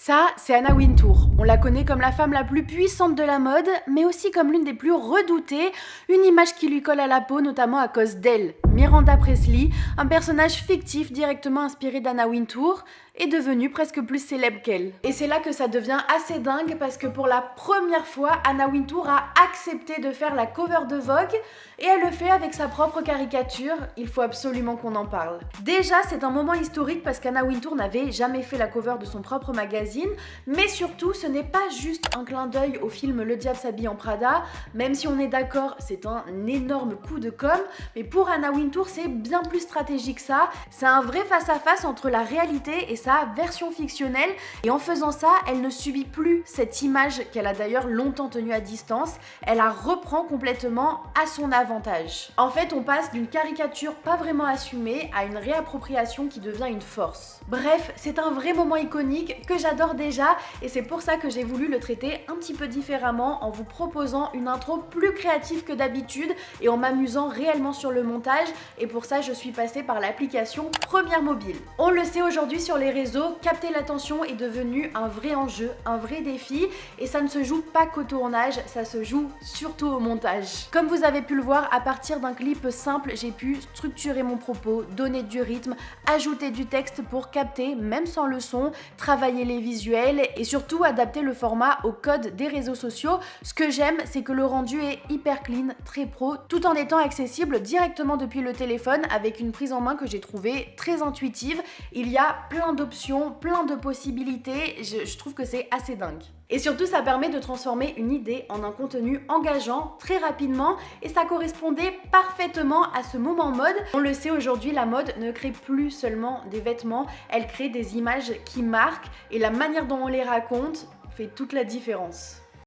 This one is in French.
Ça, c'est Anna Wintour. On la connaît comme la femme la plus puissante de la mode, mais aussi comme l'une des plus redoutées, une image qui lui colle à la peau notamment à cause d'elle. Miranda Presley, un personnage fictif directement inspiré d'Anna Wintour, est devenu presque plus célèbre qu'elle. Et c'est là que ça devient assez dingue parce que pour la première fois, Anna Wintour a accepté de faire la cover de Vogue et elle le fait avec sa propre caricature. Il faut absolument qu'on en parle. Déjà, c'est un moment historique parce qu'Anna Wintour n'avait jamais fait la cover de son propre magazine, mais surtout, ce n'est pas juste un clin d'œil au film Le Diable s'habille en Prada, même si on est d'accord, c'est un énorme coup de com', mais pour Anna Wintour, c'est bien plus stratégique que ça. C'est un vrai face-à-face entre la réalité et sa version fictionnelle, et en faisant ça, elle ne subit plus cette image qu'elle a d'ailleurs longtemps tenue à distance, elle la reprend complètement à son avantage. En fait, on passe d'une caricature pas vraiment assumée à une réappropriation qui devient une force. Bref, c'est un vrai moment iconique que j'adore déjà, et c'est pour ça que j'ai voulu le traiter un petit peu différemment en vous proposant une intro plus créative que d'habitude et en m'amusant réellement sur le montage, et pour ça je suis passée par l'application Première Mobile. On le sait aujourd'hui sur les réseaux, capter l'attention est devenu un vrai enjeu, un vrai défi, et ça ne se joue pas qu'au tournage, ça se joue surtout au montage. Comme vous avez pu le voir, à partir d'un clip simple, j'ai pu structurer mon propos, donner du rythme, ajouter du texte pour capter, même sans le son, travailler les visuels et surtout adapter le format au code des réseaux sociaux. Ce que j'aime, c'est que le rendu est hyper clean, très pro, tout en étant accessible directement depuis le téléphone avec une prise en main que j'ai trouvée très intuitive. Il y a plein d'options, plein de possibilités, je trouve que c'est assez dingue. Et surtout, ça permet de transformer une idée en un contenu engageant très rapidement, et ça correspondait parfaitement à ce moment mode. On le sait aujourd'hui, la mode ne crée plus seulement des vêtements, elle crée des images qui marquent, et la manière dont on les raconte fait toute la différence.